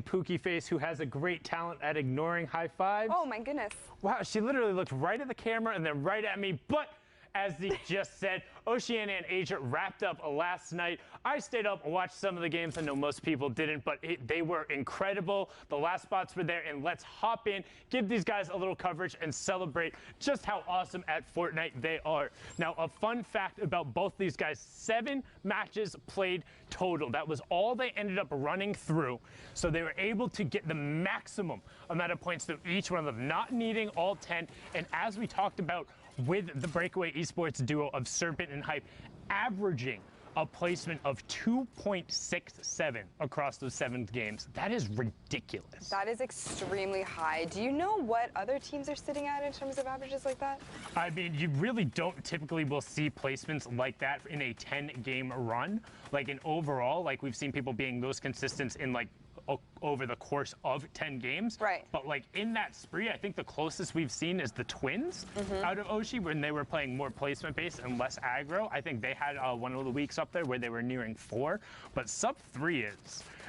Pookie Face, who has a great talent at ignoring high fives. Oh my goodness. Wow, she literally looked right at the camera and then right at me, but as they just said, Oceania and Asia wrapped up last night. I stayed up and watched some of the games. I know most people didn't, but they were incredible. The last spots were there, and let's hop in, give these guys a little coverage, and celebrate just how awesome at Fortnite they are. Now, a fun fact about both these guys, 7 matches played total. That was all they ended up running through, so they were able to get the maximum amount of points through each one of them, not needing all 10, and as we talked about, with the breakaway esports duo of Serpent and Hype, averaging a placement of 2.67 across those 7 games. That is ridiculous. That is extremely high. Do you know what other teams are sitting at in terms of averages like that? I mean, you really don't typically will see placements like that in a 10-game run. Like in overall, like we've seen people being those consistent in like over the course of 10 games. Right. But like in that spree, I think the closest we've seen is the Twins out of Oshi when they were playing more placement based and less aggro. I think they had one of the weeks up there where they were nearing 4, but sub 3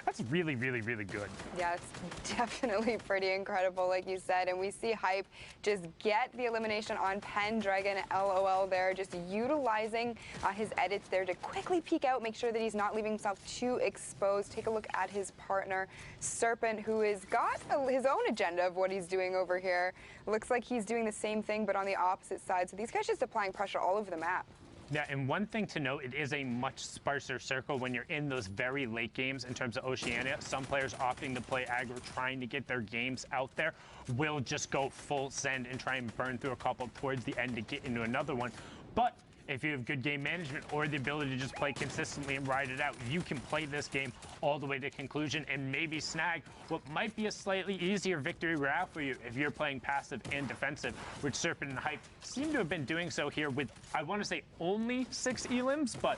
that's really, really, really good. Yeah, it's definitely pretty incredible, like you said. And we see Hype just get the elimination on Pendragon, LOL there, just utilizing his edits there to quickly peek out, make sure that he's not leaving himself too exposed. Take a look at his partner, Serpent, who has got his own agenda of what he's doing over here. Looks like he's doing the same thing, but on the opposite side. So these guys just applying pressure all over the map. Yeah, and one thing to note, it is a much sparser circle when you're in those very late games in terms of Oceania. Some players opting to play aggro, trying to get their games out there, will just go full send and try and burn through a couple towards the end to get into another one. But if you have good game management or the ability to just play consistently and ride it out, you can play this game all the way to conclusion and maybe snag what might be a slightly easier victory route for you if you're playing passive and defensive, which Serpent and Hype seem to have been doing so here with, I want to say, only 6 elims, but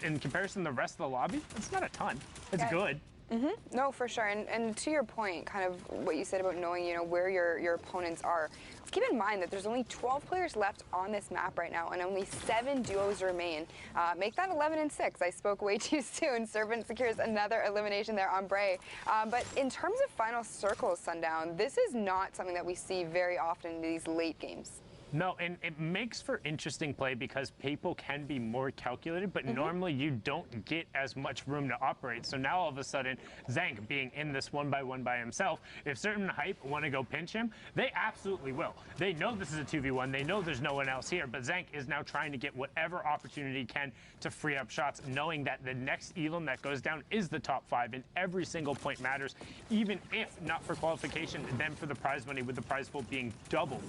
in comparison to the rest of the lobby, it's not a ton. It's good. No, for sure. And to your point, kind of what you said about knowing, where your opponents are. Keep in mind that there's only 12 players left on this map right now, and only 7 duos remain. Make that 11 and 6. I spoke way too soon. Serpent secures another elimination there on Bray. But in terms of final circles, Sundown, this is not something that we see very often in these late games. No, and it makes for interesting play because people can be more calculated, but normally you don't get as much room to operate. So now all of a sudden, Zank being in this 1-by-1 by himself, if certain Hype want to go pinch him, they absolutely will. They know this is a 2v1. They know there's no one else here, but Zank is now trying to get whatever opportunity he can to free up shots, knowing that the next elim that goes down is the top 5, and every single point matters, even if not for qualification, then for the prize money, with the prize pool being doubled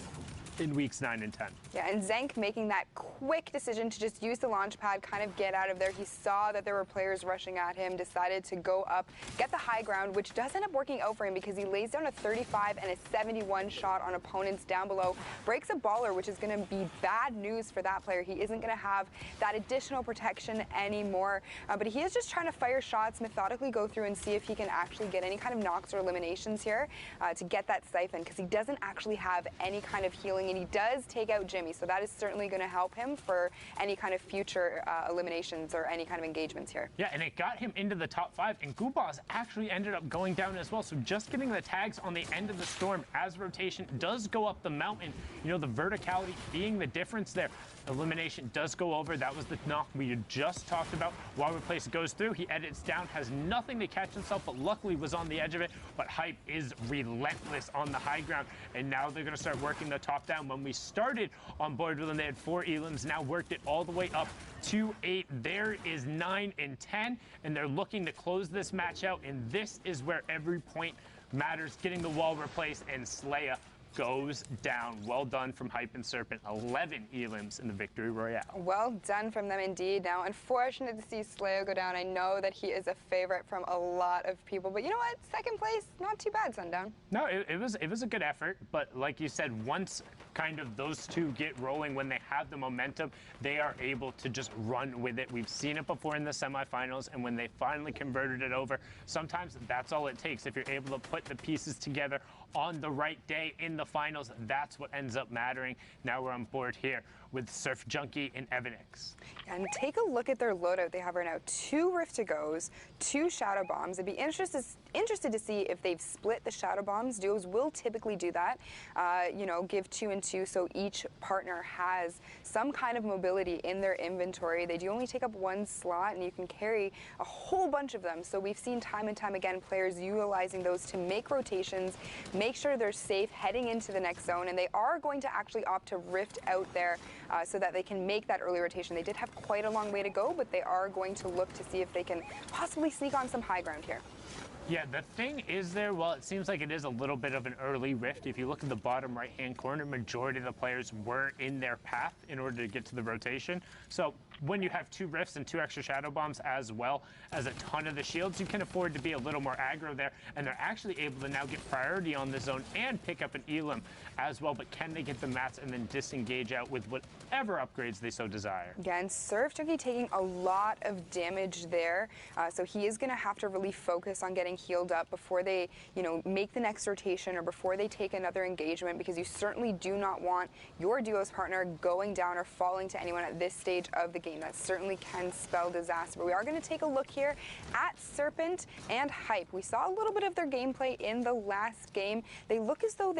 in weeks 9 and 10. Yeah, and Zank making that quick decision to just use the launch pad, kind of get out of there. He saw that there were players rushing at him, decided to go up, get the high ground, which does end up working out for him because he lays down a 35 and a 71 shot on opponents down below. Breaks a baller, which is going to be bad news for that player. He isn't going to have that additional protection anymore. But he is just trying to fire shots, methodically go through and see if he can actually get any kind of knocks or eliminations here to get that siphon, because he doesn't actually have any kind of healing. And he does take out Jimmy, so that is certainly going to help him for any kind of future eliminations or any kind of engagements here. Yeah, and it got him into the top 5, and Goobaz actually ended up going down as well. So just getting the tags on the end of the storm as rotation does go up the mountain. The verticality being the difference there. Elimination does go over. That was the knock we had just talked about. While Replace goes through, he edits down, has nothing to catch himself, but luckily was on the edge of it. But Hype is relentless on the high ground, and now they're going to start working the top down. When we started on board with them, they had 4 elims, now worked it all the way up to 8. There is 9 and 10, and they're looking to close this match out, and this is where every point matters. Getting the wall replaced, and Slaya goes down. Well done from Hype and Serpent. 11 elims in the victory royale. Well done from them indeed. Now, unfortunate to see Slayo go down. I know that he is a favorite from a lot of people, but you know what? Second place, not too bad, Sundown. No, it was a good effort, but like you said, once kind of those two get rolling, when they have the momentum, they are able to just run with it. We've seen it before in the semifinals, and when they finally converted it over, sometimes that's all it takes. If you're able to put the pieces together on the right day in the finals, that's what ends up mattering. Now we're on board here with Surf Junkie and Evanix. And take a look at their loadout they have right now. 2 Rift to Goes, 2 Shadow Bombs. It'd be interested to see if they've split the shadow bombs. Duos will typically do that, you know, give 2 and 2 so each partner has some kind of mobility in their inventory. They do only take up 1 slot, and you can carry a whole bunch of them. So we've seen time and time again players utilizing those to make rotations, make sure they're safe heading into the next zone, and they are going to actually opt to rift out there so that they can make that early rotation. They did have quite a long way to go, but they are going to look to see if they can possibly sneak on some high ground here. Yeah, the thing is there, well, it seems like it is a little bit of an early rift. If you look at the bottom right-hand corner, majority of the players were in their path in order to get to the rotation. So when you have 2 rifts and 2 extra shadow bombs as well as a ton of the shields, you can afford to be a little more aggro there, and they're actually able to now get priority on the zone and pick up an elim as well. But can they get the mats and then disengage out with whatever upgrades they so desire? Again, Surf Junkie taking a lot of damage there, so he is going to have to really focus on getting healed up before they, you know, make the next rotation or before they take another engagement, because you certainly do not want your duos partner going down or falling to anyone at this stage of the game. That certainly can spell disaster. But we are going to take a look here at Serpent and Hype. We saw a little bit of their gameplay in the last game. They look as though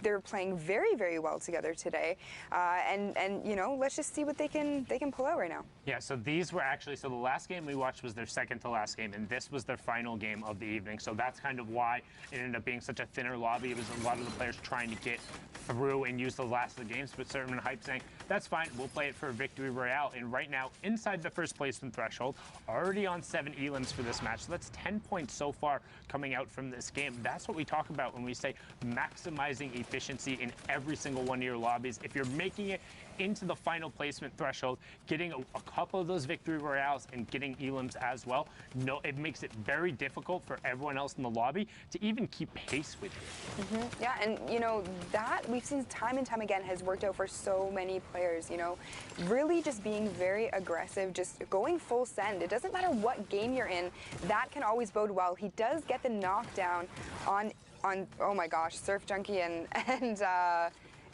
they're playing very, very well together today, and you know, let's just see what they can pull out right now. Yeah, so these were actually, so the last game we watched was their second to last game, and this was their final game of the evening. So that's kind of why it ended up being such a thinner lobby. It was a lot of the players trying to get through and use the last of the games, but Serpent and Hype saying, that's fine, we'll play it for a victory royale. And right now, inside the first placement threshold, already on 7 elims for this match. So that's 10 points so far coming out from this game. That's what we talk about when we say maximizing efficiency in every single one of your lobbies. If you're making it into the final placement threshold, getting a couple of those victory royales and getting elims as well, no, it makes it very difficult for everyone else in the lobby to even keep pace with you. Yeah, and you know, that we've seen time and time again has worked out for so many players, you know, really just being very aggressive, just going full send. It doesn't matter what game you're in, that can always bode well. He does get the knockdown on oh my gosh, Surf Junkie and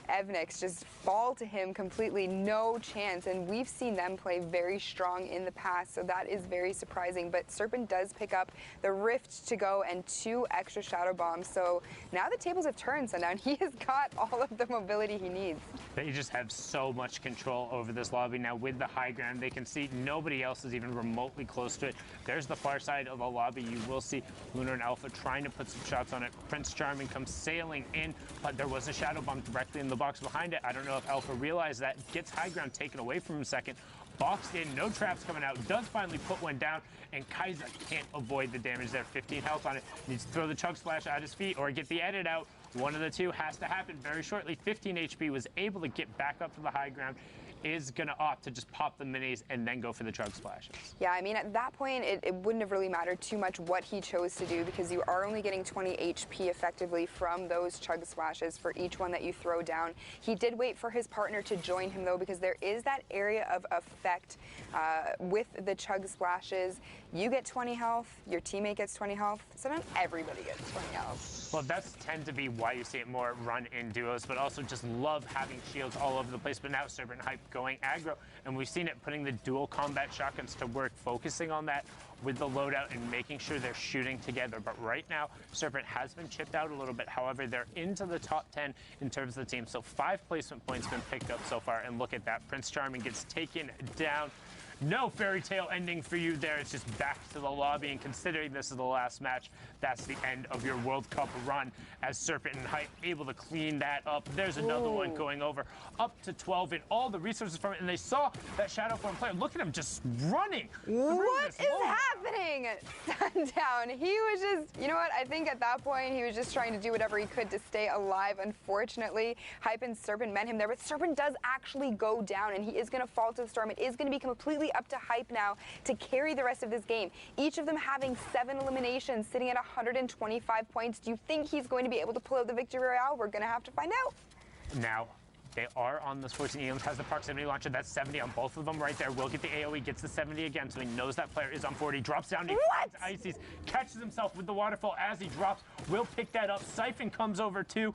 Evnix just fall to him completely, no chance, and we've seen them play very strong in the past, so that is very surprising. But Serpent does pick up the Rift to go and 2 extra shadow bombs, so now the tables have turned, Sundown. He has got all of the mobility he needs. They just have so much control over this lobby now with the high ground. They can see nobody else is even remotely close to it. There's the far side of the lobby. You will see Lunar and Alpha trying to put some shots on it. Prince Charming comes sailing in, but there was a shadow bomb directly in the box behind it. I don't know if Alpha realized that. Gets high ground taken away from him second. Boxed in, no traps coming out. Does finally put one down, and Kaiser can't avoid the damage there. 15 health on it. Needs to throw the chug splash at his feet or get the edit out. One of the two has to happen very shortly. 15 HP, was able to get back up to the high ground. Is going to opt to just pop the minis and then go for the chug splashes. Yeah, I mean, at that point, it wouldn't have really mattered too much what he chose to do, because you are only getting 20 HP effectively from those chug splashes for each one that you throw down. He did wait for his partner to join him, though, because there is that area of effect with the chug splashes. You get 20 health, your teammate gets 20 health, so not everybody gets 20 health. Well, that's tend to be why you see it more run in duos, but also just love having shields all over the place. But now Serpent and Hype going aggro, and we've seen it putting the dual combat shotguns to work, focusing on that with the loadout and making sure they're shooting together. But right now, Serpent has been chipped out a little bit. However, they're into the top 10 in terms of the team. So 5 placement points been picked up so far, and look at that. Prince Charming gets taken down. No fairy tale ending for you there. It's just back to the lobby, and considering this is the last match, that's the end of your World Cup run, as Serpent and Hype able to clean that up. There's another one going over, up to 12 in all the resources from it, and they saw that Shadow Form player. Look at him just running. What is happening? Sundown. He was just, you know what, I think at that point he was just trying to do whatever he could to stay alive. Unfortunately, Hype and Serpent met him there, but Serpent does actually go down, and he is going to fall to the storm. It is going to be completely up to Hype now to carry the rest of this game. Each of them having 7 eliminations, sitting at 125 points. Do you think he's going to be able to pull out the victory royale? We're going to have to find out. Now, they are on the 14 elims, has the proximity launcher. That's 70 on both of them right there. Will get the AoE, gets the 70 again, so he knows that player is on 40. Drops down to Ices, catches himself with the waterfall as he drops. Will pick that up. Siphon comes over too.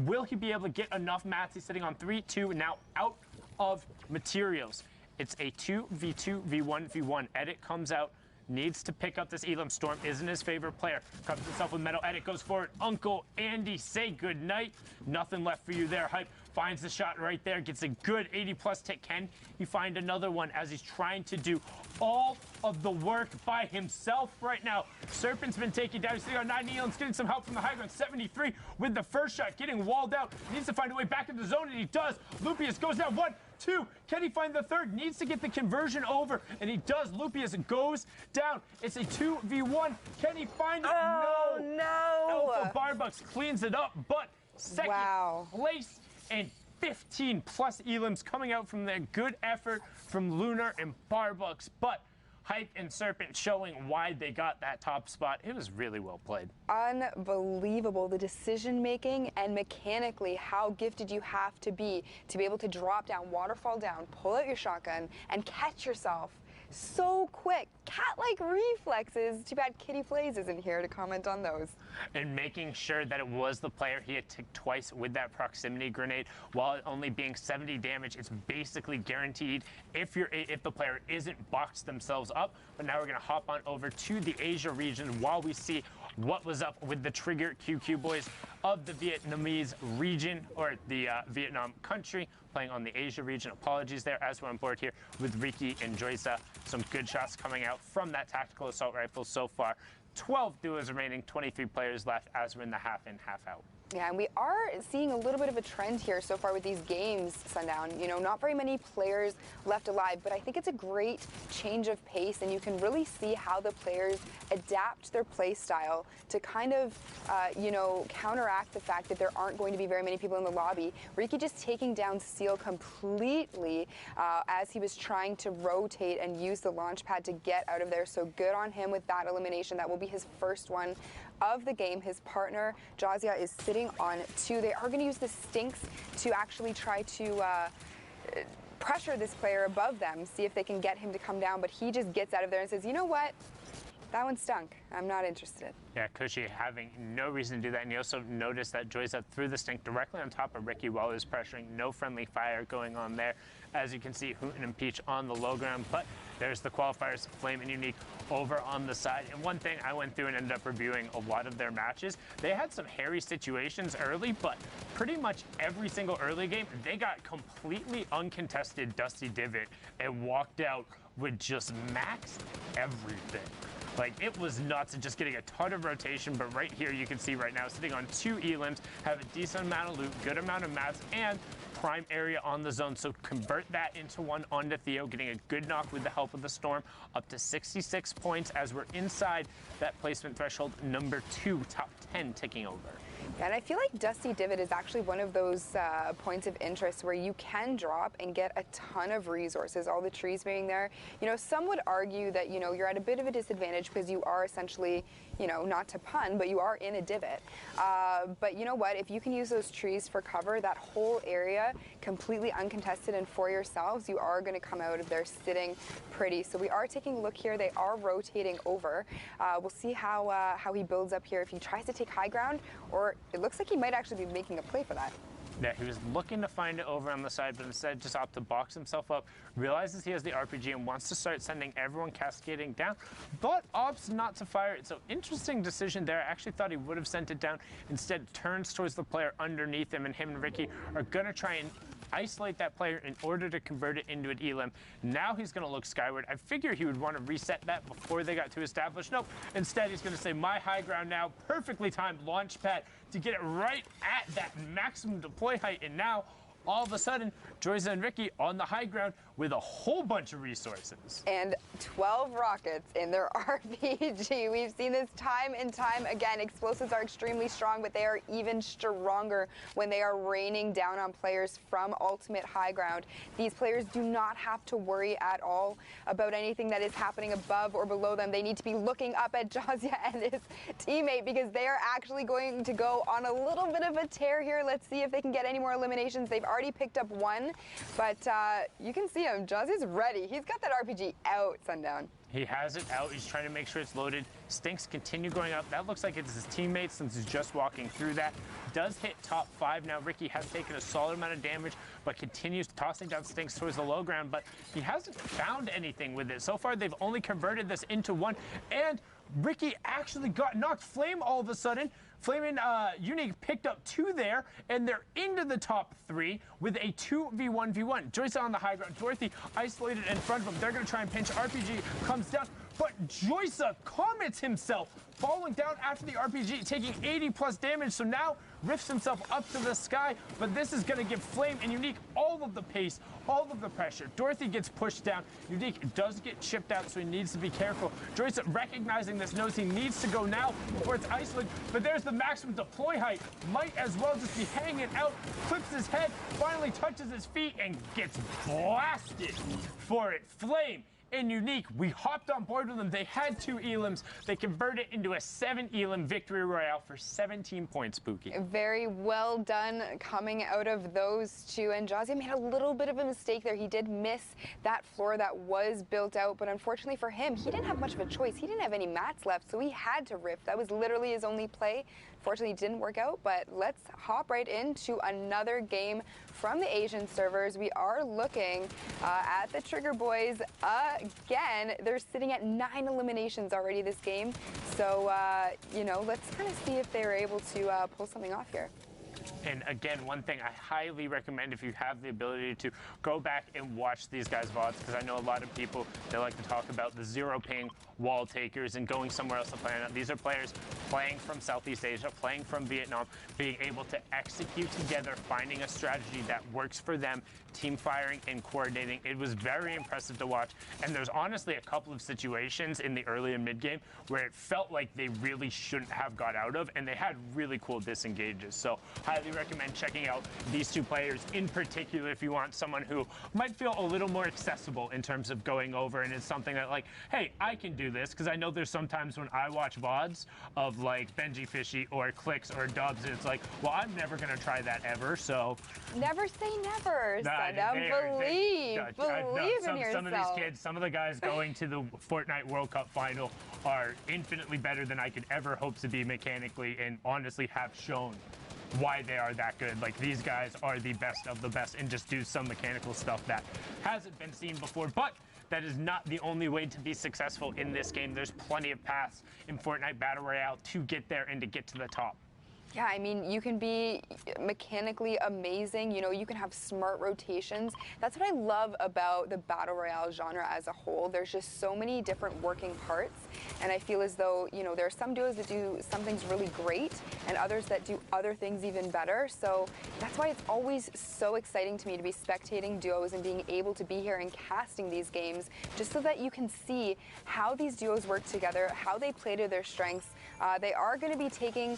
Will he be able to get enough mats? He's sitting on 3, 2, now out of materials. It's a 2v2, v1, v1. Edit comes out. needs to pick up this Elam. Storm isn't his favorite player. Covers himself with metal edit, goes forward. Uncle Andy, say goodnight. Nothing left for you there, Hype. Finds the shot right there, gets a good 80-plus tick. Can he find another one as he's trying to do all of the work by himself right now? Serpent's been taken down. He's sitting on 9 Elam's getting some help from the high ground. 73 with the first shot, getting walled out. Needs to find a way back in the zone, and he does. Lupius goes down 1, 2. Can he find the third? Needs to get the conversion over, and he does. Lupius goes down. It's a 2v1. Can he find it? Oh, no. Alpha Barbucks cleans it up, but second place and 15-plus Elams coming out from there. Good effort from Lunar and Barbucks, but Hype and Serpent showing why they got that top spot. It was really well played. Unbelievable, the decision making and mechanically how gifted you have to be able to drop down, waterfall down, pull out your shotgun, and catch yourself so quick. Cat-like reflexes. Too bad Kitty Plays isn't here to comment on those. And making sure that it was the player he had ticked twice with that proximity grenade. While it only being 70 damage, it's basically guaranteed if the player isn't boxed themselves up. But now we're going to hop on over to the Asia region while we see what was up with the Trigger QQ boys of the Vietnamese region, or the Vietnam country, playing on the Asia region. Apologies there, as we're on board here with Ricky and Joyza. Some good shots coming out from that tactical assault rifle so far. 12 duos remaining, 23 players left as we're in the half in, half out. Yeah, and we are seeing a little bit of a trend here so far with these games, Sundown. You know, not very many players left alive, but I think it's a great change of pace, and you can really see how the players adapt their play style to kind of, you know, counteract the fact that there aren't going to be very many people in the lobby. Ricky just taking down Seal completely as he was trying to rotate and use the launch pad to get out of there. So good on him with that elimination. That will be his first one of the game. His partner, Jazia, is sitting on 2. They are going to use the Stinks to actually try to pressure this player above them, see if they can get him to come down, but he just gets out of there and says, you know what? That one stunk. I'm not interested. Yeah, Cushy having no reason to do that. And you also noticed that Joyza threw the stink directly on top of Ricky while he was pressuring. No friendly fire going on there. As you can see, Hooten and Peach on the low ground. But there's the qualifiers, Flame and Unique over on the side. And one thing I went through and ended up reviewing a lot of their matches, they had some hairy situations early, but pretty much every single early game, they got completely uncontested Dusty Divot and walked out with just max everything. Like, it was nuts and just getting a ton of rotation, but right here you can see right now, sitting on 2 Elims, have a decent amount of loot, good amount of mats, and prime area on the zone. So convert that into one onto Theo, getting a good knock with the help of the Storm, up to 66 points as we're inside that placement threshold, number 2, top 10 ticking over. And I feel like Dusty Divot is actually one of those points of interest where you can drop and get a ton of resources, all the trees being there. You know, some would argue that, you know, you're at a bit of a disadvantage because you are essentially, you know, not to pun, but you are in a divot. But you know what? If you can use those trees for cover, that whole area completely uncontested and for yourselves, you are going to come out of there sitting pretty. So we are taking a look here. They are rotating over. We'll see how he builds up here, if he tries to take high ground, or it looks like he might actually be making a play for that. Yeah, he was looking to find it over on the side, but instead just opted to box himself up, realizes he has the RPG and wants to start sending everyone cascading down, but opts not to fire it. So interesting decision there. I actually thought he would have sent it down. Instead turns towards the player underneath him, and him and Ricky are going to try and isolate that player in order to convert it into an Elim. Now he's going to look skyward. I figure he would want to reset that before they got too established. Nope. Instead, he's going to say, my high ground now. Perfectly timed launch pad to get it right at that maximum deploy height. And now, all of a sudden, Joyza and Ricky on the high ground with a whole bunch of resources. And 12 rockets in their RPG. We've seen this time and time again. Explosives are extremely strong, but they are even stronger when they are raining down on players from ultimate high ground. These players do not have to worry at all about anything that is happening above or below them. They need to be looking up at Jazia and his teammate, because they are actually going to go on a little bit of a tear here. Let's see if they can get any more eliminations. They've already picked up one, but you can see him. Jazia's ready. He's got that RPG out, Sundown. He has it out. He's trying to make sure it's loaded. Stinks continue going up. That looks like it's his teammates since he's just walking through that. Does hit top 5 now. Ricky has taken a solid amount of damage, but continues tossing down Stinks towards the low ground, but he hasn't found anything with it. So far, they've only converted this into 1, and Ricky actually got knocked Flame all of a sudden. Flame and Unique picked up 2 there, and they're into the top 3 with a 2v1v1. Joyce on the high ground. Dorothy isolated in front of him. They're going to try and pinch. RPG comes down, but Joyce commits himself, falling down after the RPG, taking 80+ damage. So now rifts himself up to the sky, but this is going to give Flame and Unique all of the pace, all of the pressure. Dorothy gets pushed down. Unique does get chipped out, so he needs to be careful. Joyce, recognizing this, knows he needs to go now before it's isolated, but there's the maximum deploy height. Might as well just be hanging out, clips his head, finally touches his feet, and gets blasted for it. Flame and Unique, we hopped on board with them. They had 2 elims. They converted into a 7 elim victory royale for 17 points, Spooky. Very well done coming out of those 2. And Jazzy made a little bit of a mistake there. He did miss that floor that was built out, but unfortunately for him, he didn't have much of a choice. He didn't have any mats left, so he had to rift. That was literally his only play. Fortunately, it didn't work out, but let's hop right into another game from the Asian servers. We are looking at the Trigger Boys again. They're sitting at 9 eliminations already this game. So, you know, let's kind of see if they're able to pull something off here. And again, one thing I highly recommend, if you have the ability to, go back and watch these guys' VODs, because I know a lot of people, they like to talk about the zero ping wall takers and going somewhere else to play. These are players playing from Southeast Asia, playing from Vietnam, being able to execute together, finding a strategy that works for them, team firing and coordinating. It was very impressive to watch. And there's honestly a couple of situations in the early and mid game where it felt like they really shouldn't have got out of, and they had really cool disengages. So highly recommend checking out these 2 players in particular if you want someone who might feel a little more accessible in terms of going over, and it's something that, like, hey, I can do this, because I know there's sometimes when I watch VODs of like Benji Fishy or Clicks or Dubs, and it's like, well, I'm never going to try that ever, so. Never say never, son. Believe in yourself. Some of these kids, some of the guys going to the Fortnite World Cup final are infinitely better than I could ever hope to be mechanically, and honestly have shown why they are that good. Like, these guys are the best of the best and just do some mechanical stuff that hasn't been seen before. But that is not the only way to be successful in this game. There's plenty of paths in Fortnite Battle Royale to get there and to get to the top. Yeah, I mean, you can be mechanically amazing. You know, you can have smart rotations. That's what I love about the Battle Royale genre as a whole. There's just so many different working parts. And I feel as though, you know, there are some duos that do some things really great and others that do other things even better. So that's why it's always so exciting to me to be spectating duos and being able to be here and casting these games, just so that you can see how these duos work together, how they play to their strengths. They are going to be taking,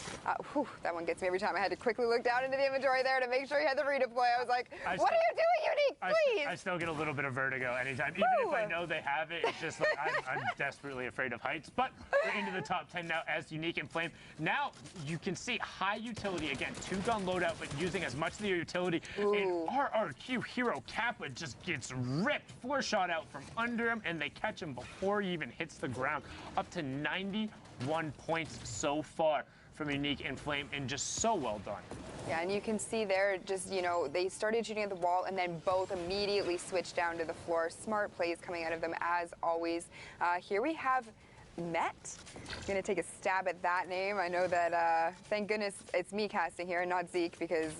that one gets me every time. I had to quickly look down into the inventory there to make sure he had the redeploy. I was like, what are you doing, Unique? Please. I still get a little bit of vertigo anytime. Even if I know they have it, it's just like I'm desperately afraid of heights. But we're into the top 10 now as Unique and Flame. Now you can see high utility. Again, 2-gun loadout, but using as much of the utility. And RRQ hero Kappa just gets ripped. 4-shot out from under him, and they catch him before he even hits the ground. Up to 91 points so far from Unique and Flame, and just so well done. Yeah, and you can see there, just, you know, they started shooting at the wall and then both immediately switched down to the floor. Smart plays coming out of them as always. Here we have Met. I'm going to take a stab at that name. I know that, thank goodness it's me casting here and not Zeke, because...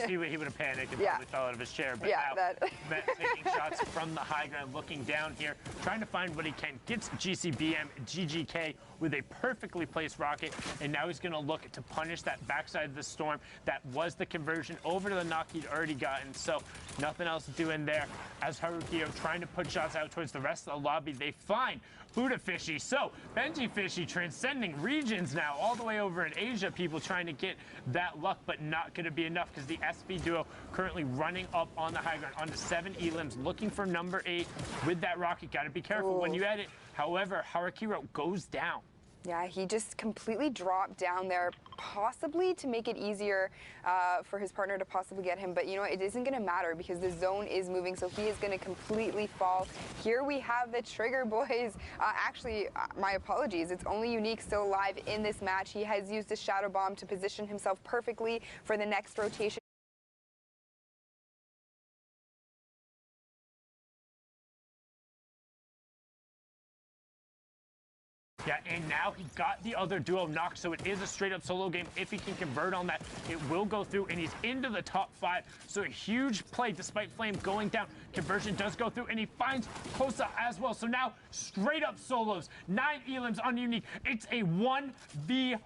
he would have panicked and probably fell out of his chair. But yeah, now, Met taking shots from the high ground, looking down here, trying to find what he can. Gets GCBM, GGK with a perfectly placed rocket, and now he's going to look to punish that backside of the storm. That was the conversion over to the knock he'd already gotten, so nothing else to do in there. As Harukio trying to put shots out towards the rest of the lobby, they find Buddha Fishy. So Benji Fishy transcending regions now, all the way over in Asia. People trying to get that luck, but not going to be enough, because the SB duo currently running up on the high ground onto 7 elims, looking for number 8 with that rocket. Got to be careful when you edit. However, Harakiro goes down. Yeah, he just completely dropped down there, possibly to make it easier for his partner to possibly get him. But you know, it isn't going to matter because the zone is moving, so he is going to completely fall. Here we have the Trigger Boys. Actually, my apologies. It's only Unique still alive in this match. He has used a Shadow Bomb to position himself perfectly for the next rotation. Yeah, and now he got the other duo knocked, so it is a straight-up solo game. If he can convert on that, it will go through, and he's into the top 5. So a huge play despite Flame going down. Conversion does go through, and he finds Kosa as well. So now straight-up solos. 9 elims on Unique. It's a 1v1,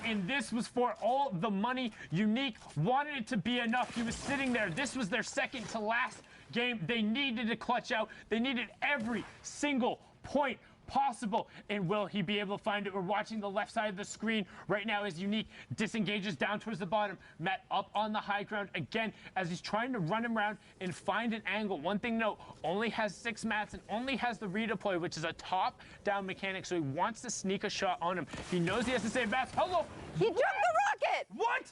and this was for all the money. Unique wanted it to be enough. He was sitting there. This was their second to last game. They needed to clutch out. They needed every single point possible. And will he be able to find it? We're watching the left side of the screen right now as Unique disengages down towards the bottom. Matt up on the high ground again as he's trying to run him around and find an angle. One thing note, only has 6 mats and only has the redeploy, which is a top down mechanic, so he wants to sneak a shot on him. He knows he has to save mats. Hello! He jumped the rocket! What?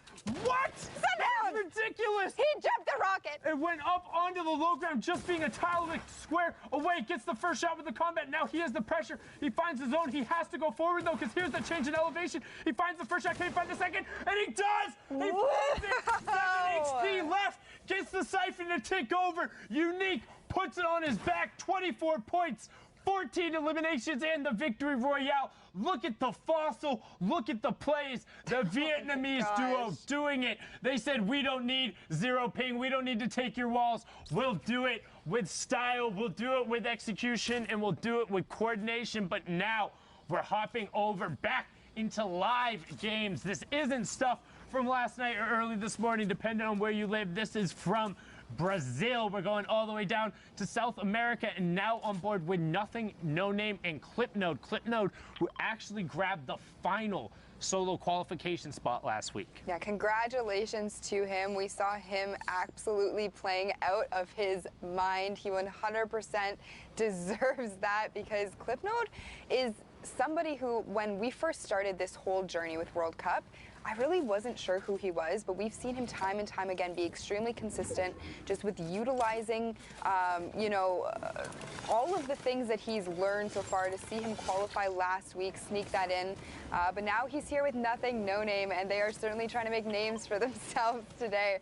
Sundown! That's ridiculous! He jumped the rocket! It went up onto the low ground, just being a tile of the square away. Gets the first shot with the combat. Now he has the pressure. He finds the zone. He has to go forward, though, because here's the change in elevation. He finds the first shot. Can he find the second? And he does! He finds it! 7 HP left. Gets the siphon to tick over. Unique puts it on his back. 24 points. 14 eliminations and the victory royale. Look at the fossil. Look at the plays. The Vietnamese duo doing it. They said, we don't need 0 ping. We don't need to take your walls. We'll do it with style. We'll do it with execution, and we'll do it with coordination. But now we're hopping over back into live games. This isn't stuff from last night or early this morning, depending on where you live. This is from Brazil. We're going all the way down to South America, and now on board with Nothing, No Name, and Clipnode. Clipnode, who actually grabbed the final solo qualification spot last week. Yeah, congratulations to him. We saw him absolutely playing out of his mind. He 100% deserves that because Clipnode is somebody who, when we first started this whole journey with World Cup, I really wasn't sure who he was, but we've seen him time and time again be extremely consistent just with utilizing, all of the things that he's learned so far. To see him qualify last week, sneak that in. But now he's here with Nothing, No Name, and they are certainly trying to make names for themselves today.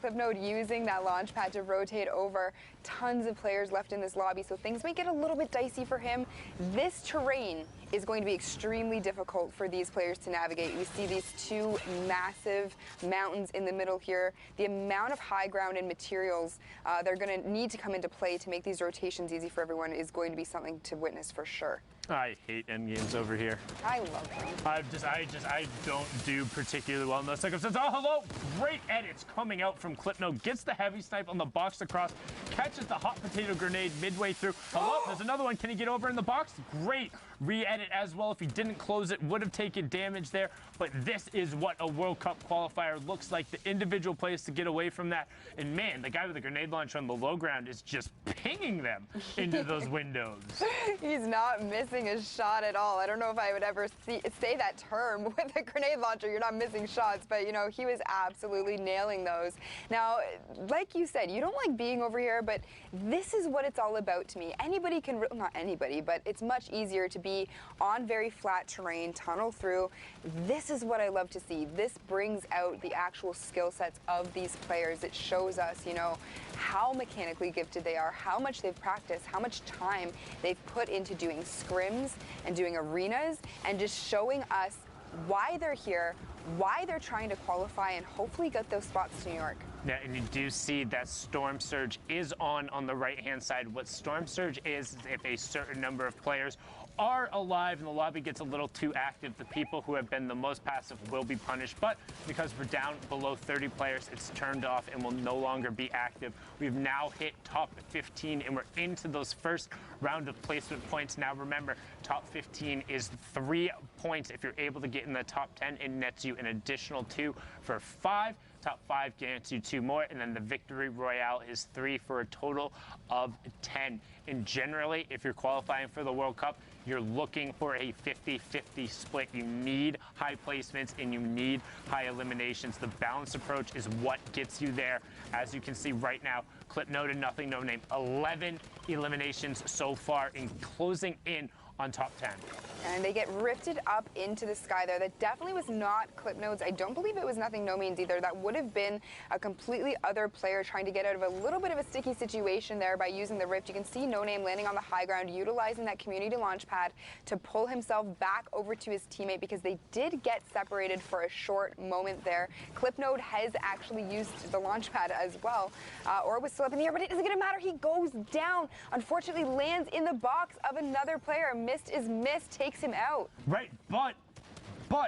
Clipnode using that launch pad to rotate over. Tons of players left in this lobby, so things may get a little bit dicey for him. This terrain is going to be extremely difficult for these players to navigate. We see these 2 massive mountains in the middle here. The amount of high ground and materials they're going to need to come into play to make these rotations easy for everyone is going to be something to witness for sure. I hate endgames over here. I love them. I don't do particularly well in those circumstances. Oh, hello! Great edits coming out from Clipnode. Gets the heavy snipe on the box across. Catches the hot potato grenade midway through. Hello, there's another one. Can he get over in the box? Great re-edit as well. If he didn't close it, would have taken damage there. But this is what a World Cup qualifier looks like. The individual plays to get away from that. And man, the guy with the grenade launcher on the low ground is just pinging them into those windows. He's not missing a shot at all. I don't know if I would ever say that term with a grenade launcher. You're not missing shots, but you know, he was absolutely nailing those. Now, like you said, you don't like being over here, but this is what it's all about to me. Anybody can, not anybody, but it's much easier to be on very flat terrain, tunnel through. This is what I love to see. This brings out the actual skill sets of these players. It shows us, you know, how mechanically gifted they are, how much they've practiced, how much time they've put into doing scrims and doing arenas, and just showing us why they're here, why they're trying to qualify, and hopefully get those spots to New York. Yeah, and you do see that Storm Surge is on the right-hand side. What Storm Surge is if a certain number of players are alive and the lobby gets a little too active, the people who have been the most passive will be punished. But because we're down below 30 players, it's turned off and will no longer be active. We've now hit top 15 and we're into those first round of placement points. Now remember, top 15 is 3 points. If you're able to get in the top 10, it nets you an additional 2 for 5. Top 5 guarantees you 2 more, and then the Victory Royale is 3 for a total of 10. And generally, if you're qualifying for the World Cup, you're looking for a 50-50 split. You need high placements and you need high eliminations. The balanced approach is what gets you there. As you can see right now, Clip noted nothing, no name. 11 eliminations so far in closing in on top 10. And they get rifted up into the sky there. That definitely was not Clip Nodes. I don't believe it was Nothing No Means either. That would have been a completely other player trying to get out of a little bit of a sticky situation there by using the rift. You can see No Name landing on the high ground, utilizing that community launch pad to pull himself back over to his teammate because they did get separated for a short moment there. Clip Node has actually used the launch pad as well, or was still up in the air, but it isn't going to matter. He goes down. Unfortunately, lands in the box of another player. Missed is missed, takes him out. Right, but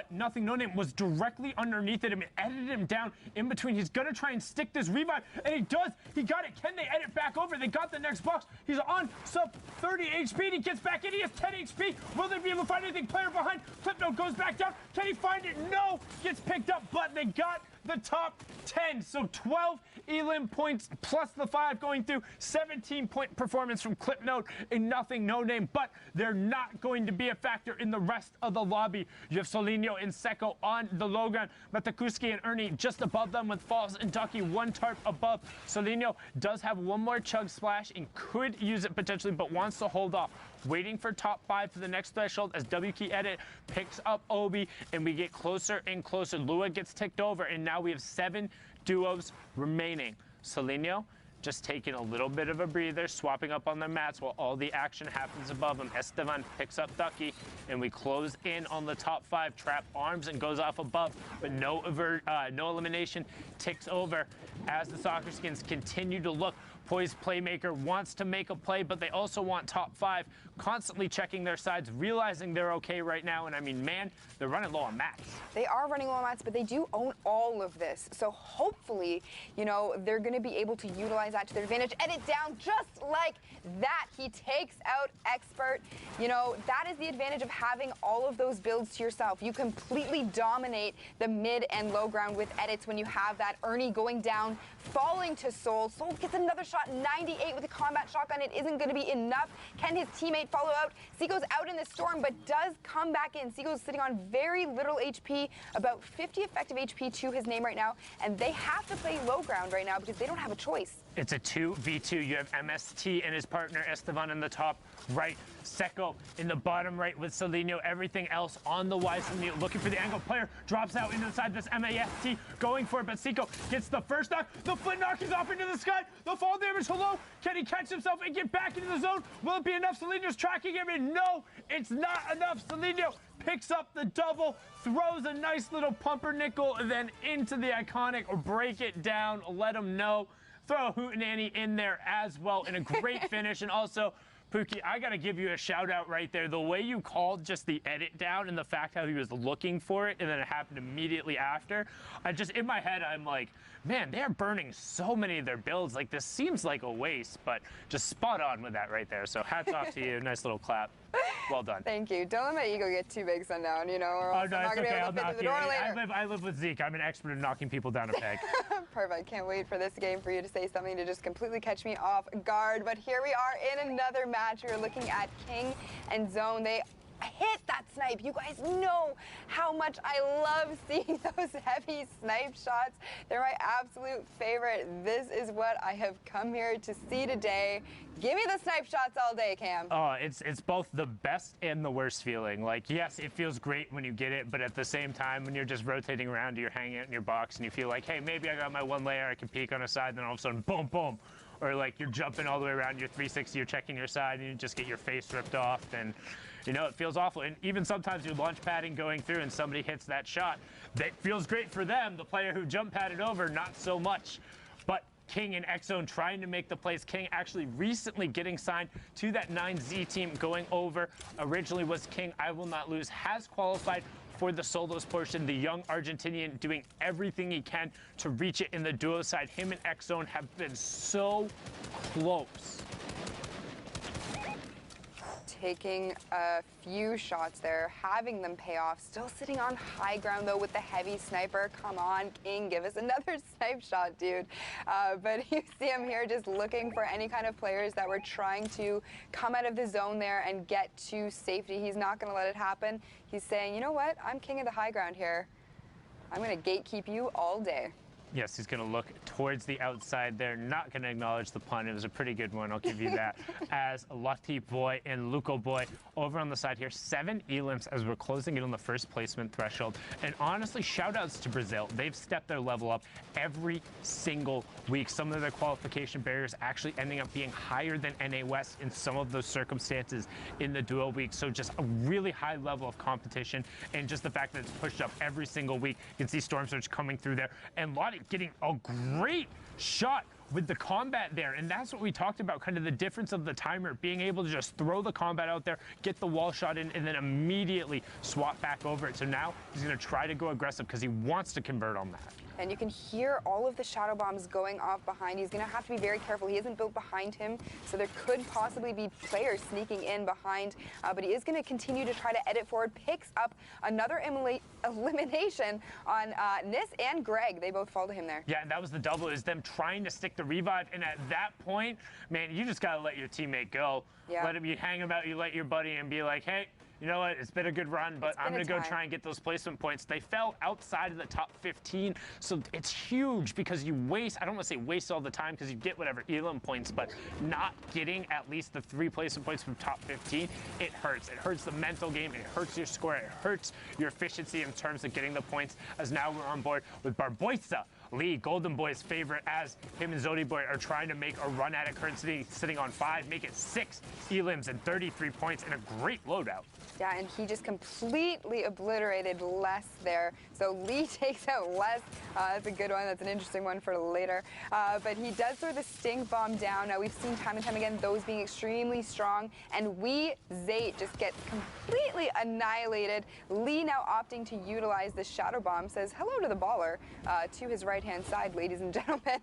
Nothing No Name was directly underneath it and edited him down in between. He's going to try and stick this revive, and he does. He got it. Can they edit back over? They got the next box. He's on sub 30 HP, and he gets back in. He has 10 HP. Will they be able to find anything? Player behind. Flipnote goes back down. Can he find it? No. Gets picked up, but they got the top 10. So 12 elim points plus the 5 going through. 17-point performance from Clipnote and Nothing No Name, but they're not going to be a factor in the rest of the lobby. You have Solinho and Seko on the low ground. Matakuski and Ernie just above them with Falls and Ducky 1 tarp above. Solinho does have 1 more chug splash and could use it potentially, but wants to hold off. Waiting for top 5 for the next threshold as W Key Edit picks up Obi, and we get closer and closer. Lua gets ticked over, and now we have 7 duos remaining. Solinho just taking a little bit of a breather, swapping up on their mats while all the action happens above him. Esteban picks up Ducky, and we close in on the top 5. Trap arms and goes off above, but no elimination. Ticks over as the Soccer Skins continue to look. Poised Playmaker wants to make a play, but they also want top 5, constantly checking their sides, realizing they're okay right now. And I mean, man, they're running low on mats. They are running low on mats, but they do own all of this. So hopefully, you know, they're going to be able to utilize that to their advantage. Edit down just like that. He takes out Expert. You know, that is the advantage of having all of those builds to yourself. You completely dominate the mid and low ground with edits when you have that. Ernie going down, falling to Soul. Soul gets another shot, 98 with a combat shotgun. It isn't going to be enough. Can his teammate follow out? Seago's out in the storm, but does come back in. Seago's sitting on very little HP, about 50 effective HP to his name right now, and they have to play low ground right now because they don't have a choice. It's a 2v2. You have MST and his partner Esteban in the top right. Seko in the bottom right with Solinho. Everything else on the Y. Solinho looking for the angle. Player drops out into the side. This MAST going for it, but Seko gets the first knock. The flint knock is off into the sky. The fall damage hello. Can he catch himself and get back into the zone? Will it be enough? Solinho's tracking him, and no, it's not enough. Solinho picks up the double, throws a nice little pumpernickel, and then into the iconic break it down. Let him know. Throw a hootenanny in there as well, and a great finish. And also, Pookie, I got to give you a shout out right there. The way you called just the edit down and the fact how he was looking for it and then it happened immediately after. In my head, I'm like, man, they're burning so many of their builds. Like, this seems like a waste, but just spot on with that right there. So hats off to you. Nice little clap. Well done. Thank you. Don't let my ego get too big, Sundown, you know, or else no, I'm not going to be able to fit through the door later. I live with Zeke. I'm an expert at knocking people down a peg. Perfect. Can't wait for this game for you to say something to just completely catch me off guard. But here we are in another match. We're looking at King and Zone. They hit that snipe. You guys know how much I love seeing those heavy snipe shots. They're my absolute favorite. This is what I have come here to see today. Give me the snipe shots all day, Cam. Oh, it's both the best and the worst feeling. Like, yes, it feels great when you get it, but at the same time, when you're just rotating around, you're hanging out in your box and you feel like, hey, maybe I got my 1 layer, I can peek on a side, then all of a sudden, boom, boom. Or like you're jumping all the way around your 360, you're checking your side, and you just get your face ripped off, and you know, it feels awful. And even sometimes you're launch padding going through and somebody hits that shot. That feels great for them. The player who jump padded over, not so much. But King and X-Zone trying to make the plays. King actually recently getting signed to that 9Z team going over. Originally was King, I Will Not Lose, has qualified for the solos portion. The young Argentinian doing everything he can to reach it in the duo side. Him and X-Zone have been so close. taking a few shots there, having them pay off. Still sitting on high ground, though, with the heavy sniper. Come on, King, give us another snipe shot, dude. But you see him here just looking for any kind of players that were trying to come out of the zone there and get to safety. He's not going to let it happen. He's saying, you know what? I'm king of the high ground here. I'm going to gatekeep you all day. Yes, he's going to look towards the outside there. Not going to acknowledge the pun. It was a pretty good one, I'll give you that. As Lucky Boy and Luco Boy over on the side here. 7 elims as we're closing in on the first placement threshold. And honestly, shout-outs to Brazil. They've stepped their level up every single week. Some of their qualification barriers actually ending up being higher than NA West in some of those circumstances in the duo week. So just a really high level of competition. And just the fact that it's pushed up every single week. You can see Storm Surge coming through there. And Lottie getting a great shot with the combat there, and that's what we talked about, kind of the difference of the timer, being able to just throw the combat out there, get the wall shot in, and then immediately swap back over it. So now he's going to try to go aggressive because he wants to convert on that. And you can hear all of the shadow bombs going off behind. He's going to have to be very careful. He isn't built behind him, so there could possibly be players sneaking in behind. But he is going to continue to try to edit forward. Picks up another elimination on Nis and Greg. They both fall to him there. Yeah, and that was the double, is them trying to stick the revive. And at that point, man, you just got to let your teammate go. Yeah. Let him, you hang him out, you let your buddy and be like, hey, you know what, it's been a good run, but I'm going to go try and get those placement points. They fell outside of the top 15, so it's huge because you waste, I don't want to say waste all the time because you get whatever elim points, but not getting at least the 3 placement points from top 15, it hurts. It hurts the mental game, it hurts your score, it hurts your efficiency in terms of getting the points, as now we're on board with Barboisa, Lee, Golden Boy's favorite, as him and Zodi Boy are trying to make a run at it, currently sitting on 5, make it 6 elims and 33 points and a great loadout. Yeah, and he just completely obliterated Les there. So Lee takes out Les. That's a good one. That's an interesting one for later. But he does throw the stink bomb down. Now, we've seen time and time again those being extremely strong. And Zate just gets completely annihilated. Lee now opting to utilize the shadow bomb. Says hello to the baller to his right-hand side, ladies and gentlemen.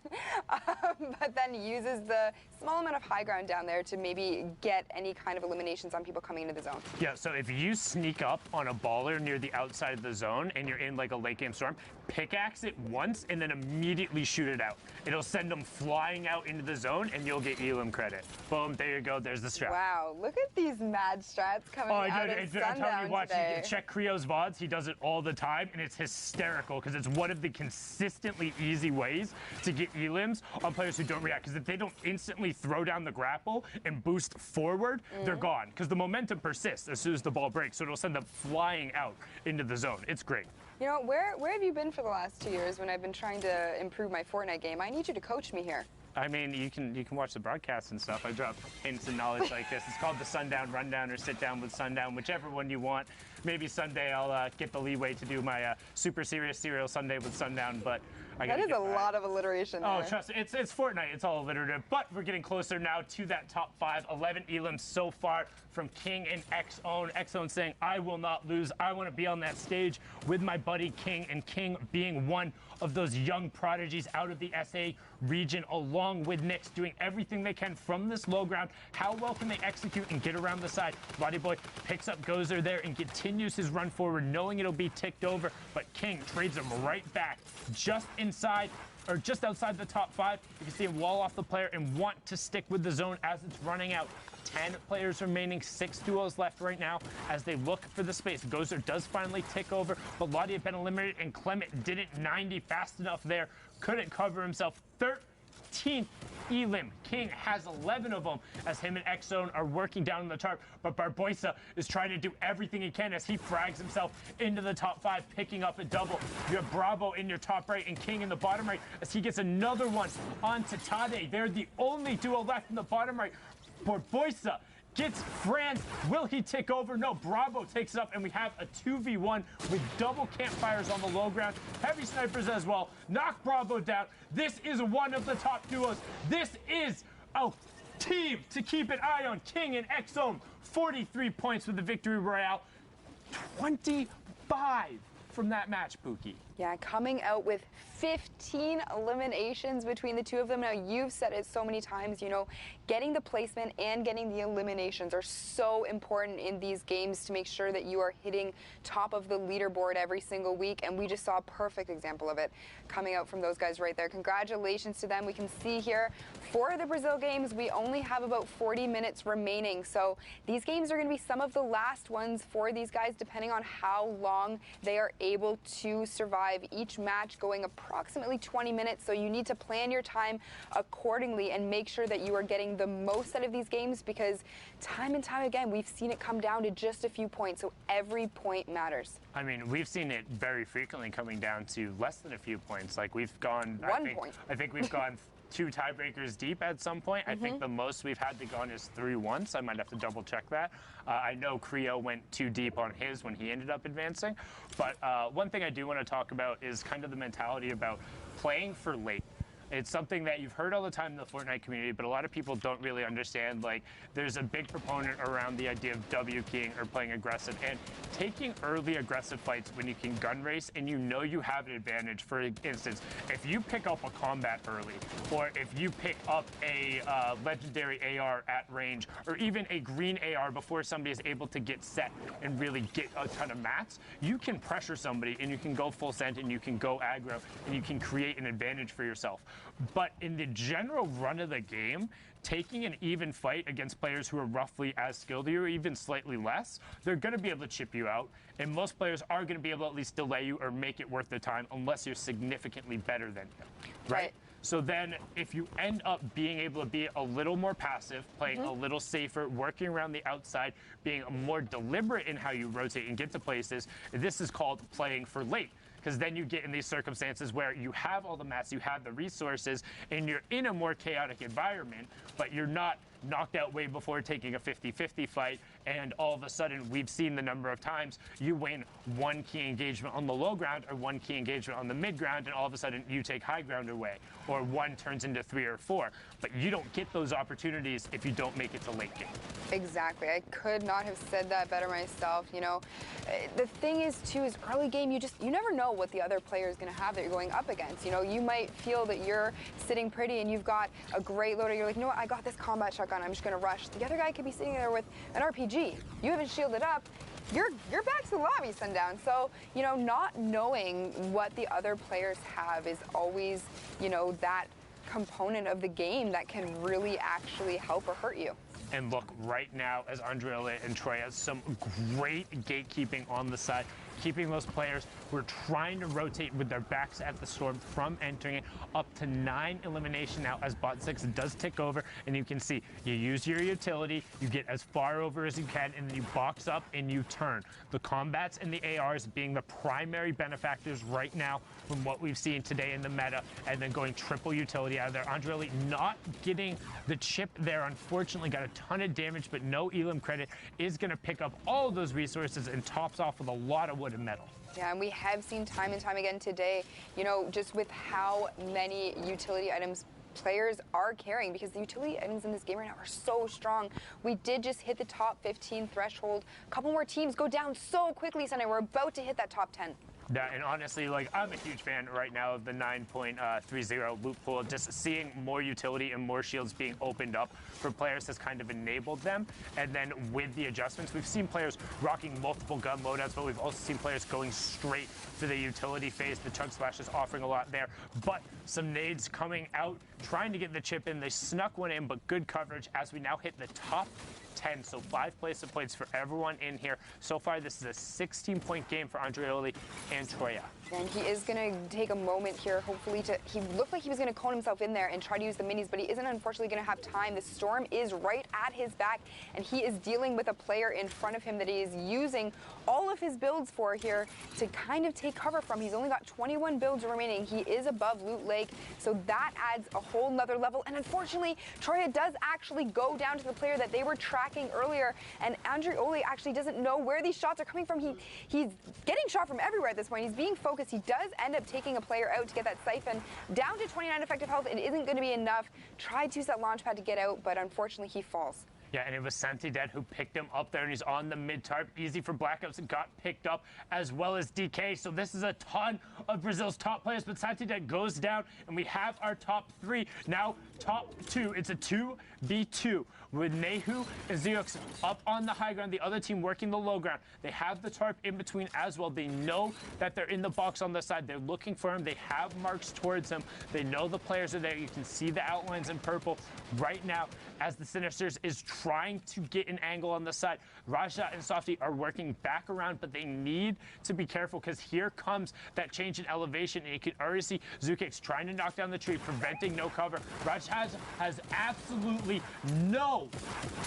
But then uses the small amount of high ground down there to maybe get any kind of eliminations on people coming into the zone. Yeah, so if you sneak up on a baller near the outside of the zone and you're in like a late game storm, pickaxe it once and then immediately shoot it out. It'll send them flying out into the zone and you'll get elim credit. Boom, there you go, there's the strat. Wow, look at these mad strats coming out of Sundown today. Check Creo's VODs, he does it all the time and it's hysterical because it's one of the consistently easy ways to get elims on players who don't react, because if they don't instantly throw down the grapple and boost forward, they're gone because the momentum persists as soon as the ball breaks, so it'll send them flying out into the zone. It's great. You know, where have you been for the last 2 years when I've been trying to improve my Fortnite game? I need you to coach me here. I mean, you can watch the broadcasts and stuff. I drop hints and knowledge like this. It's called the Sundown Rundown or Sit Down with Sundown, whichever one you want. Maybe someday I'll get the leeway to do my super serious serial Sunday with Sundown, but that is a lot of alliteration there. Oh, trust me, it's Fortnite. It's all alliterative. But we're getting closer now to that top 5. 11 elims so far from King and X-Own. X-Own saying, I will not lose. I want to be on that stage with my buddy King, and King being one of those young prodigies out of the SA region, along with Nyx, doing everything they can from this low ground. How well can they execute and get around the side? Lottie Boy picks up Gozer there and continues his run forward, knowing it'll be ticked over, but King trades him right back, just inside, or just outside the top 5. You can see him wall off the player and want to stick with the zone as it's running out. 10 players remaining, 6 duos left right now as they look for the space. Gozer does finally tick over, but Lottie had been eliminated and Clement didn't 90 fast enough there. Couldn't cover himself. 13th elim. King has 11 of them as him and X-Zone are working down in the tarp, but Barboisa is trying to do everything he can as he frags himself into the top 5, picking up a double. You have Bravo in your top right and King in the bottom right as he gets another one onto Tade. They're the only duo left in the bottom right. Barboisa gets Franz. Will he tick over? No, Bravo takes it up, and we have a 2v1 with double campfires on the low ground. Heavy snipers as well. Knock Bravo down. This is one of the top duos. This is a team to keep an eye on. King and X-Zone, 43 points with the victory royale. 25 from that match, Pookie? Yeah, coming out with 15 eliminations between the two of them. Now, you've said it so many times, getting the placement and getting the eliminations are so important in these games to make sure that you are hitting top of the leaderboard every single week. And we just saw a perfect example of it coming out from those guys right there. Congratulations to them. We can see here for the Brazil games, we only have about 40 minutes remaining. So these games are going to be some of the last ones for these guys, depending on how long they are able to survive. Each match going approximately 20 minutes, so you need to plan your time accordingly and make sure that you are getting the most out of these games, because time and time again we've seen it come down to just a few points, so every point matters. I mean, we've seen it very frequently coming down to less than a few points. Like we've gone, I think we've gone 2 tiebreakers deep at some point. I think the most we've had to go on is 3 once. I might have to double check that. I know Creo went 2 deep on his when he ended up advancing. But one thing I do want to talk about is kind of the mentality about playing for late. It's something that you've heard all the time in the Fortnite community, but a lot of people don't really understand. Like, there's a big proponent around the idea of W keying or playing aggressive, and taking early aggressive fights when you can gun race and you have an advantage. For instance, if you pick up a combat early, or if you pick up a legendary AR at range, or even a green AR before somebody is able to get set and really get a ton of mats, you can pressure somebody and you can go full send and you can go aggro and you can create an advantage for yourself. But in the general run of the game, taking an even fight against players who are roughly as skilled as you or even slightly less, they're going to be able to chip you out. And most players are going to be able to at least delay you or make it worth their time unless you're significantly better than you, right? So then if you end up being able to be a little more passive, playing a little safer, working around the outside, being more deliberate in how you rotate and get to places, this is called playing for late. Because then you get in these circumstances where you have all the mats, you have the resources, and you're in a more chaotic environment, but you're not knocked out way before taking a 50-50 fight, and all of a sudden we've seen the number of times you win 1 key engagement on the low ground or 1 key engagement on the mid ground, and all of a sudden you take high ground away, or 1 turns into 3 or 4. But you don't get those opportunities if you don't make it to late game. Exactly. I could not have said that better myself. The thing is too, is early game, you never know what the other player is going to have that you're going up against. You might feel that you're sitting pretty and you've got a great loader. You're like, what, I got this combat shotgun, I'm just going to rush. The other guy could be sitting there with an RPG. You haven't shielded up. You're back to the lobby, Sundown. So, not knowing what the other players have is always, that component of the game that can really actually help or hurt you. And look, right now, as Andrea and Troy has some great gatekeeping on the side, keeping those players who are trying to rotate with their backs at the storm from entering it. Up to 9 elimination now as bot 6 does tick over, and you can see you use your utility, you get as far over as you can, and then you box up and you turn. The combats and the ARs being the primary benefactors right now from what we've seen today in the meta, and then going triple utility out of there. Andrea not getting the chip there, unfortunately, got a ton of damage, but no elim credit, is going to pick up all of those resources and tops off with a lot of wood and metal. Yeah, and we have seen time and time again today, just with how many utility items players are carrying, because the utility items in this game right now are so strong. We did just hit the top 15 threshold. A couple more teams go down so quickly Sunday. We're about to hit that top 10. Yeah, and honestly, I'm a huge fan right now of the 9.30 loot pool. Just seeing more utility and more shields being opened up for players has kind of enabled them. And then with the adjustments, we've seen players rocking multiple gun loadouts, but we've also seen players going straight for the utility phase. The chug splash is offering a lot there, but some nades coming out, trying to get the chip in. They snuck one in, but good coverage as we now hit the top 10, so 5 placement points for everyone in here. So far, this is a 16-point game for Andrea and Troya. And he is going to take a moment here, hopefully, he looked like he was going to cone himself in there and try to use the minis, but he isn't unfortunately going to have time. The storm is right at his back, and he is dealing with a player in front of him that he is using all of his builds for here to kind of take cover from. He's only got 21 builds remaining. He is above Loot Lake, so that adds a whole nother level. And unfortunately, Troya does actually go down to the player that they were tracking earlier, and Andrea actually doesn't know where these shots are coming from. He's getting shot from everywhere at this point. He's being focused. He does end up taking a player out to get that siphon down to 29 effective health. It isn't going to be enough. Tried to use that launch pad to get out, but unfortunately he falls. Yeah, and it was Santidet who picked him up there, and he's on the mid-tarp. Easy for Blackops, and got picked up, as well as DK. So this is a ton of Brazil's top players, but Santidet goes down, and we have our top 3. Now, top 2. It's a 2v2 with Nehu and Ziox up on the high ground, the other team working the low ground. They have the tarp in between as well. They know that they're in the box on the side. They're looking for him. They have marks towards him. They know the players are there. You can see the outlines in purple right now as the Sinisters is trying to get an angle on the side. Raja and Softy are working back around, but they need to be careful because here comes that change in elevation, and you can already see Zukix trying to knock down the tree, preventing no cover. Raja has absolutely no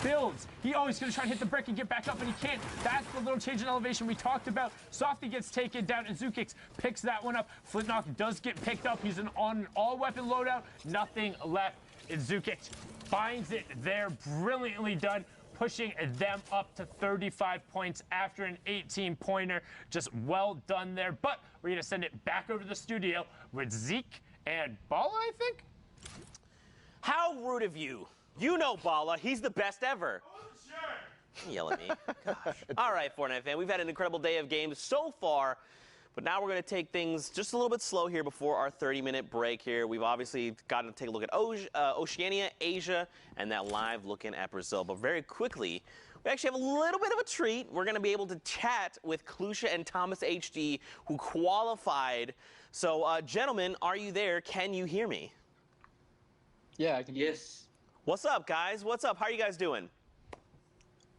builds. He always going to try and hit the brick and get back up, but he can't. That's the little change in elevation we talked about. Softy gets taken down, and Zukix picks that one up. Flintknock does get picked up. He's on an all-weapon loadout. Nothing left. And Zukix finds it there, brilliantly done, pushing them up to 35 points after an 18-pointer. Just well done there. But we're going to send it back over to the studio with Zeke and Bala, I think. How rude of you. You know Bala. He's the best ever. Oh, sure. Yell at me. Gosh. All right, Fortnite fan. We've had an incredible day of games so far. But now we're going to take things just a little bit slow here before our 30-minute break here. We've obviously gotten to take a look at Oceania, Asia, and that live looking at Brazil. But very quickly, we actually have a little bit of a treat. We're going to be able to chat with Klusha and Thomas HD, who qualified. So, gentlemen, are you there? Can you hear me? Yeah, I can. Yes. What's up, guys? What's up? How are you guys doing?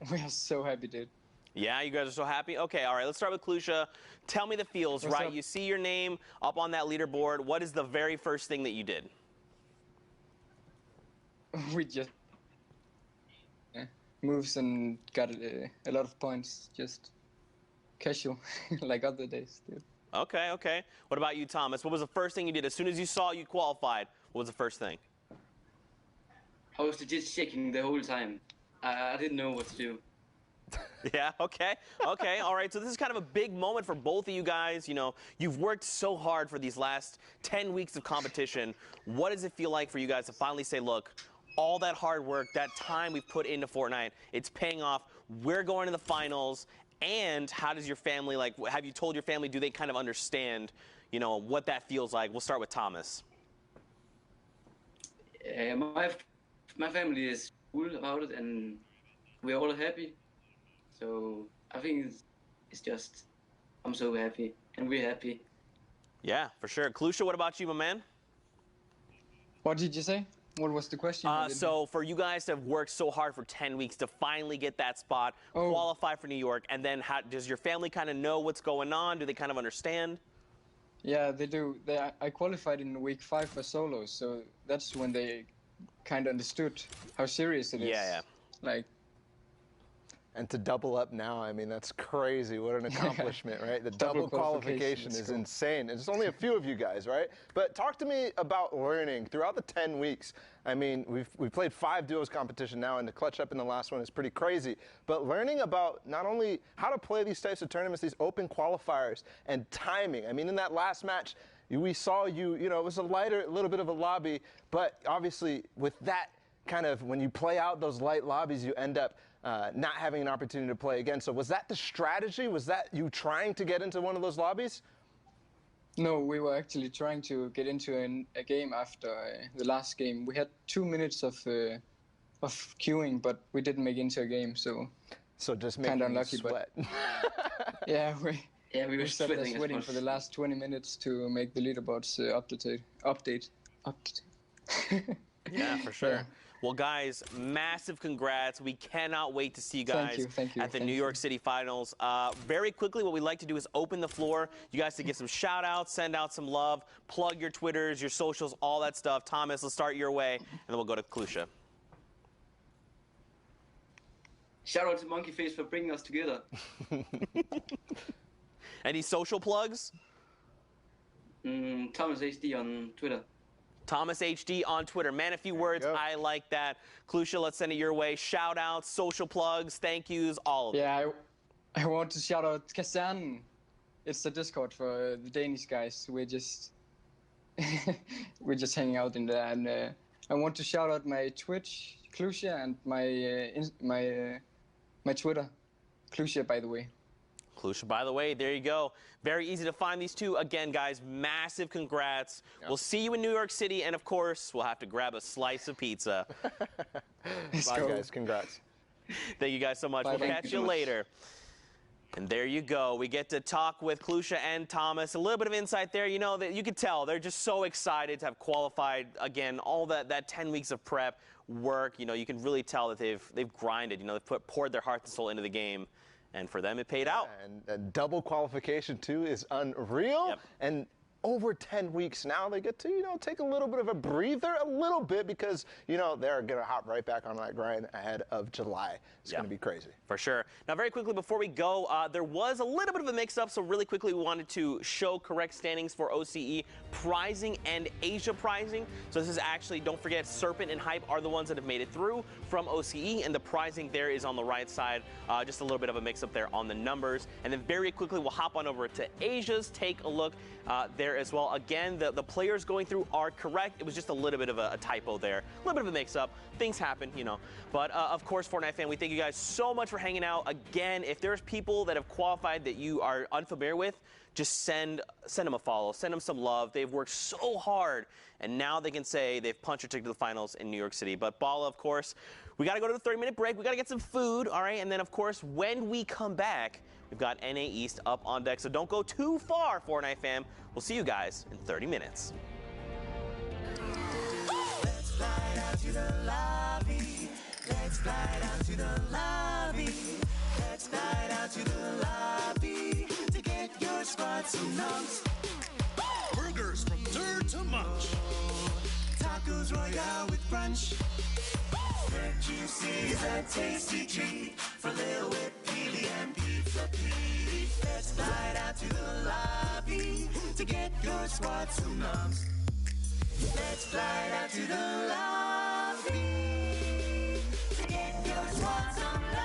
We are so happy, dude. Yeah, you guys are so happy? Okay, all right, let's start with Klusha. Tell me the feels, What's right? up? You see your name up on that leaderboard. What is the very first thing that you did? We just moves and got a lot of points, just casual, like other days, dude. Okay, okay. What about you, Thomas? What was the first thing you did? As soon as you saw you qualified, what was the first thing? I was just shaking the whole time. I didn't know what to do. Yeah, okay, okay, all right. So this is kind of a big moment for both of you guys. You know, you've worked so hard for these last 10 weeks of competition. What does it feel like for you guys to finally say, look, all that hard work, that time we've put into Fortnite, it's paying off. We're going to the finals. And how does your family, like, have you told your family, do they kind of understand, you know, what that feels like? We'll start with Thomas. My family is cool about it, and we're all happy. So I think it's just, I'm so happy, and we're happy. Yeah, for sure. Klusha, what about you, my man? What did you say? What was the question? So for you guys to have worked so hard for 10 weeks to finally get that spot, qualify for New York, and then does your family kind of know what's going on? Do they kind of understand? Yeah, they do. I qualified in week 5 for solos, so that's when they kind of understood how serious it is. Yeah, yeah. Like, and to double up now, I mean, that's crazy. What an accomplishment, right? The double qualification is insane. And it's only a few of you guys, right? But talk to me about learning throughout the 10 weeks. I mean, we've played 5 duos competition now, and the clutch up in the last one is pretty crazy. But learning about not only how to play these types of tournaments, these open qualifiers, and timing. I mean, in that last match, we saw you know, it was a little bit of a lobby, but obviously with that kind of, when you play out those light lobbies, you end up not having an opportunity to play again. So was that the strategy? Was that you trying to get into one of those lobbies? No, we were actually trying to get into a game after the last game. We had 2 minutes of queuing, but we didn't make into a game, so just kind of unlucky. Sweat. But yeah, we were sweating for the last 20 minutes to make the leaderboards update. Yeah, for sure. Yeah. Well, guys, massive congrats. We cannot wait to see you guys at the New York City Finals. Very quickly, what we'd like to do is open the floor. You guys to get some shout-outs, send out some love, plug your Twitters, your socials, all that stuff. Thomas, let's start your way, and then we'll go to Klusha. Shout out to Monkeyface for bringing us together. Any social plugs? Thomas HD on Twitter. Thomas HD on Twitter. Man, a few words. I like that. Klusha, let's send it your way. Shout outs, social plugs, thank yous, all of it. Yeah, I want to shout out Kazan. It's the Discord for the Danish guys. We're just hanging out in there. And I want to shout out my Twitch Clusia and my Twitter. Clusia, by the way. Clusia, by the way, there you go. Very easy to find these two. Again, guys, massive congrats. Yep. We'll see you in New York City, and of course, we'll have to grab a slice of pizza. Bye, guys. Congrats. Thank you guys so much. Bye, we'll catch you later. And there you go. We get to talk with Clusia and Thomas. A little bit of insight there. You know, that you could tell they're just so excited to have qualified. Again, all that 10 weeks of prep work. You know, you can really tell that they've grinded. You know, they've poured their heart and soul into the game. And for them, it paid out. And double qualification, too, is unreal. Yep. And over 10 weeks now, they get to, you know, take a little bit of a breather, a little bit, because, you know, they're going to hop right back on that grind ahead of July. It's going to be crazy. For sure. Now, very quickly, before we go, there was a little bit of a mix-up, so really quickly we wanted to show correct standings for OCE prizing and Asia prizing. So this is actually, don't forget, Serpent and Hype are the ones that have made it through from OCE, and the prizing there is on the right side. Just a little bit of a mix-up there on the numbers. And then very quickly, we'll hop on over to Asia's, take a look there as well. Again, the players going through are correct. It was just a little bit of a typo there. A little bit of a mix-up. Things happen, you know. But, of course, Fortnite fan, we thank you guys so much for hanging out. Again, if there's people that have qualified that you are unfamiliar with, just send them a follow. Send them some love. They've worked so hard, and now they can say they've punched their ticket to the finals in New York City. But Bala, of course, we got to go to the 30-minute break. We got to get some food, all right? And then, of course, when we come back, we've got NA East up on deck. So don't go too far, Fortnite fam. We'll see you guys in 30 minutes. Let's fly out to the lobby. Let's fly out to the lobby. Let's fly out to the lobby to get your spots and numbs. Burgers from dirt to munch. Tacos royale with brunch. Red juices, a tasty treat for Lil Whip, Peely, and Pizza Pete. Let's fly out to the lobby to get your spots and numbs. Let's fly out to the lobby to get your spots and numbs.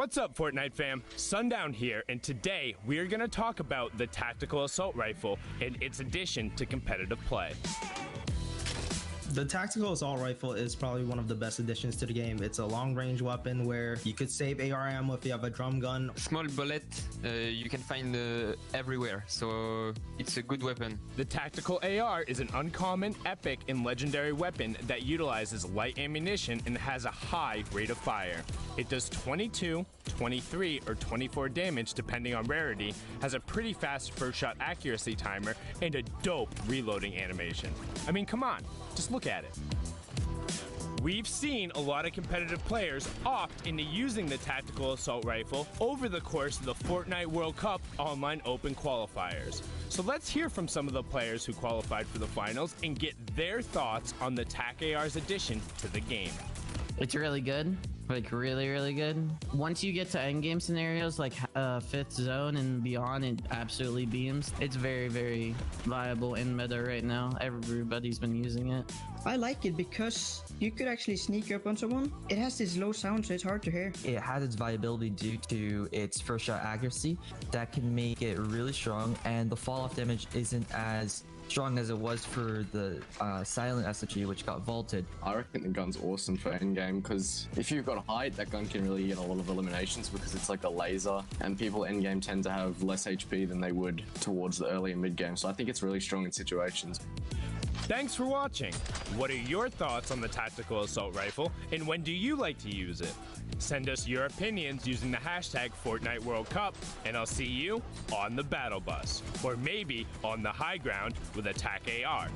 What's up, Fortnite fam? Sundown here, and today we are going to talk about the Tactical Assault Rifle and its addition to competitive play. The Tactical Assault Rifle is probably one of the best additions to the game. It's a long-range weapon where you could save AR ammo if you have a drum gun. Small bullet you can find everywhere, so it's a good weapon. The Tactical AR is an uncommon, epic, and legendary weapon that utilizes light ammunition and has a high rate of fire. It does 22, 23, or 24 damage depending on rarity, has a pretty fast first shot accuracy timer, and a dope reloading animation. I mean, come on, just look at it. We've seen a lot of competitive players opt into using the Tactical Assault Rifle over the course of the Fortnite World Cup online open qualifiers. So let's hear from some of the players who qualified for the finals and get their thoughts on the TAC AR's addition to the game. It's really good. Like really good. Once you get to endgame scenarios like 5th zone and beyond, it absolutely beams. It's very viable in meta right now. Everybody's been using it. I like it because you could actually sneak up on someone. It has this low sound, so it's hard to hear. It has its viability due to its first shot accuracy that can make it really strong, and the fall off damage isn't as strong as it was for the silent SMG, which got vaulted. I reckon the gun's awesome for endgame because if you've got height, that gun can really get a lot of eliminations because it's like a laser, and people endgame tend to have less HP than they would towards the early and mid game. So I think it's really strong in situations. Thanks for watching. What are your thoughts on the Tactical Assault Rifle, and when do you like to use it? Send us your opinions using the hashtag Fortnite World Cup, and I'll see you on the battle bus, or maybe on the high ground with a TAC AR.